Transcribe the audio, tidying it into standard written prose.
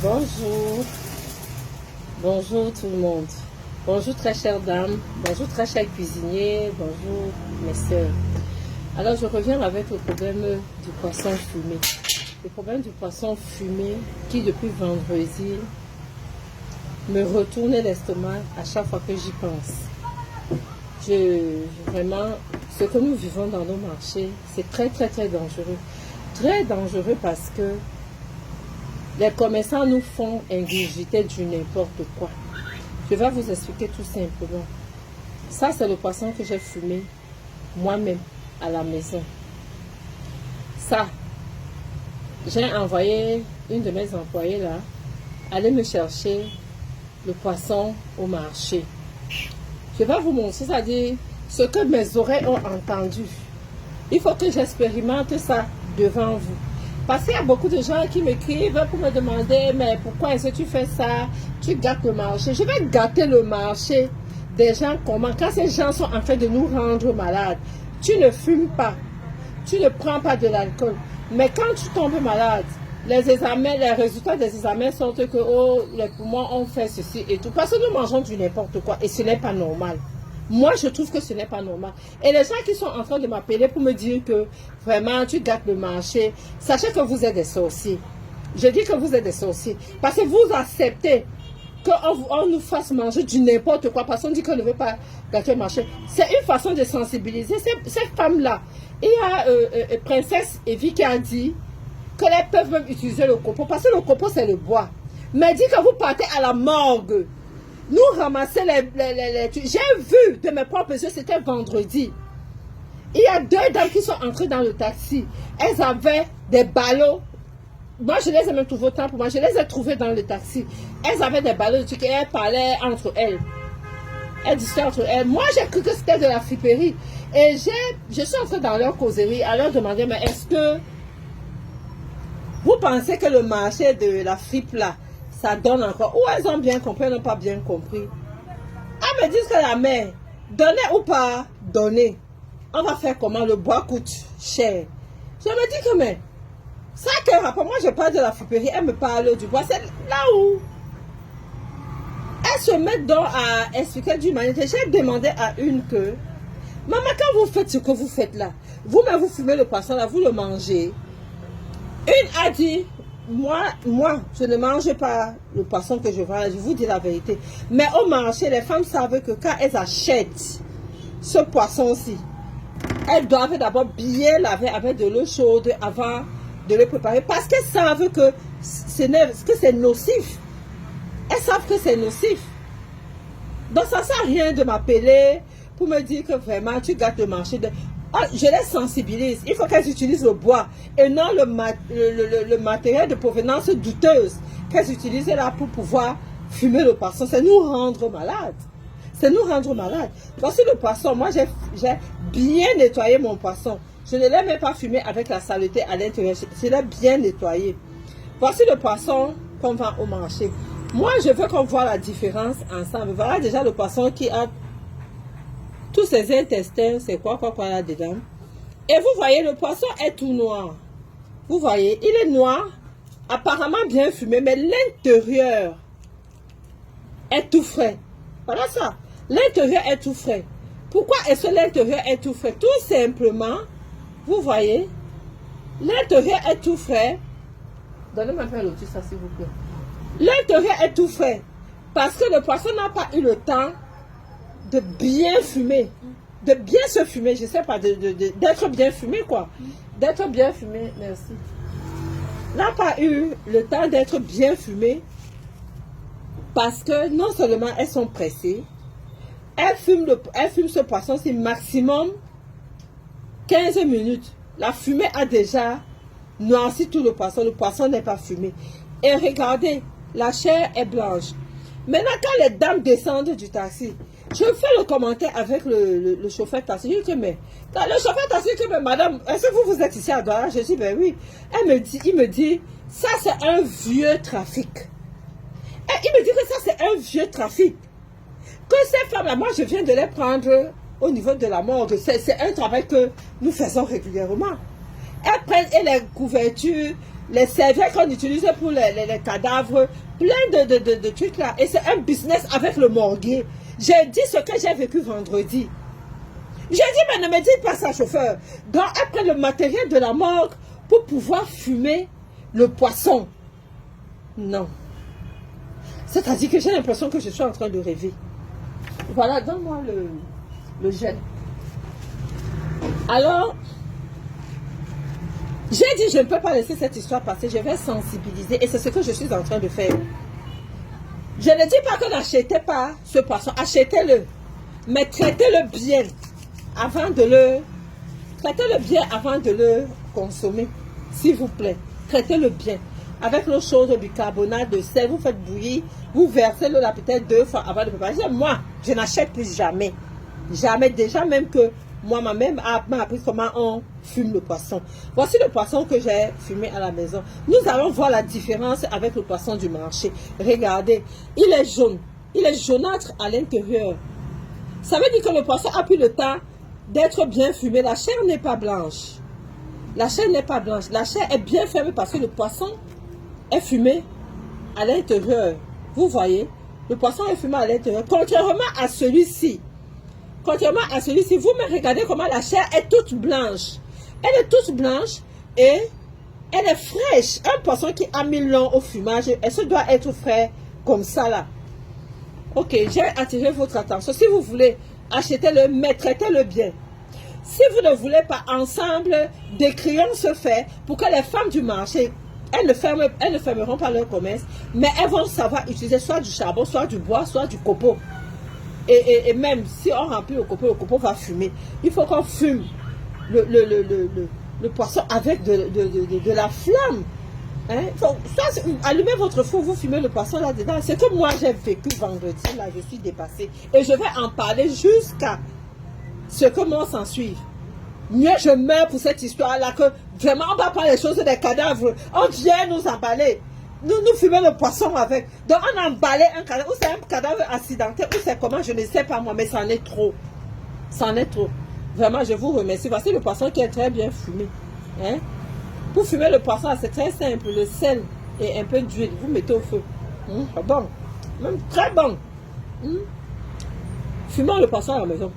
Bonjour, bonjour tout le monde. Bonjour très chères dames, bonjour très chers cuisiniers, bonjour mes sœurs. Alors je reviens avec le problème du poisson fumé. Le problème du poisson fumé qui depuis vendredi me retourne l'estomac à chaque fois que j'y pense. Vraiment, ce que nous vivons dans nos marchés, c'est très dangereux. Très dangereux parce que les commerçants nous font ingurgiter du n'importe quoi. Je vais vous expliquer tout simplement. Ça, c'est le poisson que j'ai fumé moi-même à la maison. Ça, j'ai envoyé une de mes employées là aller me chercher le poisson au marché. Je vais vous montrer, c'est-à-dire ce que mes oreilles ont entendu. Il faut que j'expérimente ça devant vous. Parce qu'il y a beaucoup de gens qui m'écrivent pour me demander, mais pourquoi est-ce que tu fais ça? Tu gâtes le marché. Je vais gâter le marché des gens comment? Quand ces gens sont en train de nous rendre malades, tu ne fumes pas, tu ne prends pas de l'alcool. Mais quand tu tombes malade, les examens, les résultats des examens sortent que oh, les poumons ont fait ceci et tout. Parce que nous mangeons du n'importe quoi et ce n'est pas normal. Moi, je trouve que ce n'est pas normal. Et les gens qui sont en train de m'appeler pour me dire que vraiment tu gâtes le marché, sachez que vous êtes des sorciers. Je dis que vous êtes des sorciers. Parce que vous acceptez qu'on nous fasse manger du n'importe quoi parce qu'on dit qu'on ne veut pas gâter le marché. C'est une façon de sensibiliser cette femme-là. Il y a Princesse Evie qui a dit qu'elles peuvent même utiliser le copeau. Parce que le copeau, c'est le bois. Mais dit que vous partez à la morgue. Nous ramasser les j'ai vu de mes propres yeux, c'était vendredi. Il y a deux dames qui sont entrées dans le taxi. Elles avaient des ballots. Moi, je les ai même trouvés autant pour moi. Je les ai trouvées dans le taxi. Elles avaient des ballots et elles parlaient entre elles. Elles disaient entre elles. Moi, j'ai cru que c'était de la friperie. Et je suis entrée dans leur causerie à leur demander, mais est-ce que vous pensez que le marché de la fripe là, ça donne encore? Ou elles ont bien compris, elles n'ont pas bien compris. Elles me disent que la mère, donner ou pas donner, on va faire comment? Le bois coûte cher. Je me dis que mais, ça que rapport, moi je parle de la friperie, elle me parle du bois, c'est là où elles se mettent donc à expliquer d'une manière. J'ai demandé à une que, maman, quand vous faites ce que vous faites là, vous-même vous fumez le poisson là, vous le mangez. Une a dit, moi, je ne mange pas le poisson que je vends, je vous dis la vérité. Mais au marché, les femmes savent que quand elles achètent ce poisson-ci, elles doivent d'abord bien laver avec de l'eau chaude avant de le préparer. Parce qu'elles savent que c'est nocif. Elles savent que c'est nocif. Donc ça ne sert à rien de m'appeler pour me dire que vraiment tu gâtes le marché. Je les sensibilise. Il faut qu'elles utilisent le bois et non le matériel de provenance douteuse qu'elles utilisent là pour pouvoir fumer le poisson. C'est nous rendre malades. C'est nous rendre malades. Voici le poisson. Moi, j'ai bien nettoyé mon poisson. Je ne l'ai même pas fumé avec la saleté à l'intérieur. Je l'ai bien nettoyé. Voici le poisson qu'on vend au marché. Moi, je veux qu'on voit la différence ensemble. Voilà déjà le poisson qui a tous ces intestins, c'est quoi là-dedans. Et vous voyez, le poisson est tout noir. Vous voyez, il est noir, apparemment bien fumé, mais l'intérieur est tout frais. Voilà ça. L'intérieur est tout frais. Pourquoi est-ce que l'intérieur est tout frais? Tout simplement, vous voyez, l'intérieur est tout frais. Donnez-moi un peu l'autre, ça s'il vous plaît. L'intérieur est tout frais. Parce que le poisson n'a pas eu le temps de bien fumer, de bien se fumer, je sais pas, d'être bien fumé quoi, d'être bien fumé, merci. N'a pas eu le temps d'être bien fumé parce que non seulement elles sont pressées, elles fument ce poisson, c'est maximum 15 minutes. La fumée a déjà noirci tout le poisson n'est pas fumé. Et regardez, la chair est blanche. Maintenant, quand les dames descendent du taxi, je fais le commentaire avec le chauffeur taxi. Je dis que, mais, le chauffeur taxi dit que, mais madame, est-ce que vous êtes ici à Douala? Je dis, ben oui. Il me dit, ça c'est un vieux trafic. Et il me dit que ça c'est un vieux trafic. Que ces femmes-là, moi je viens de les prendre au niveau de la morgue. C'est un travail que nous faisons régulièrement. Elles prennent et les couvertures, les serviettes qu'on utilise pour les cadavres, plein de trucs là. Et c'est un business avec le morguier. J'ai dit ce que j'ai vécu vendredi. J'ai dit, mais ne me dites pas ça, chauffeur. Donc, après le matériel de la morgue pour pouvoir fumer le poisson. Non. C'est-à-dire que j'ai l'impression que je suis en train de rêver. Voilà, donne-moi le gel. Alors, j'ai dit, je ne peux pas laisser cette histoire passer. Je vais sensibiliser. Et c'est ce que je suis en train de faire. Je ne dis pas que n'achetez pas ce poisson. Achetez-le. Mais traitez-le bien avant de le... Traitez-le bien avant de le consommer. S'il vous plaît. Traitez-le bien. Avec l'eau chaude, bicarbonate de sel, vous faites bouillir. Vous versez l'eau là peut-être 2 fois avant de préparer. Moi, je n'achète plus jamais. Jamais. Déjà même que moi, ma mère m'a appris comment on fume le poisson. Voici le poisson que j'ai fumé à la maison. Nous allons voir la différence avec le poisson du marché. Regardez, il est jaune. Il est jaunâtre à l'intérieur. Ça veut dire que le poisson a pris le temps d'être bien fumé. La chair n'est pas blanche. La chair n'est pas blanche. La chair est bien fermée parce que le poisson est fumé à l'intérieur. Vous voyez, le poisson est fumé à l'intérieur. Contrairement à celui-ci, vous me regardez comment la chair est toute blanche. Elle est toute blanche et elle est fraîche. Un poisson qui a mis long au fumage, elle se doit être frais comme ça là. Ok, j'ai attiré votre attention. Si vous voulez, achetez-le, mais traitez-le bien. Si vous ne voulez pas, ensemble, décrions ce fait pour que les femmes du marché, elles ne fermeront pas leur commerce, mais elles vont savoir utiliser soit du charbon, soit du bois, soit du copeau. Et même si on remplit le copeau va fumer. Il faut qu'on fume le poisson avec de la flamme. Hein? Soit allumez votre four, vous fumez le poisson là-dedans. C'est que moi j'ai vécu vendredi, là je suis dépassée. Et je vais en parler jusqu'à ce que moi s'ensuive. Mieux je meurs pour cette histoire-là que vraiment on ne va pas les choses des cadavres. On vient nous emballer. Nous fumons le poisson avec. Donc on a emballé un cadavre. Ou c'est un cadavre accidenté. Ou c'est comment, je ne sais pas moi. Mais c'en est trop. C'en est trop. Vraiment, je vous remercie. Voici le poisson qui est très bien fumé. Hein? Pour fumer le poisson, c'est très simple. Le sel et un peu d'huile. Vous mettez au feu. Bon. Même très bon. Fumons le poisson à la maison.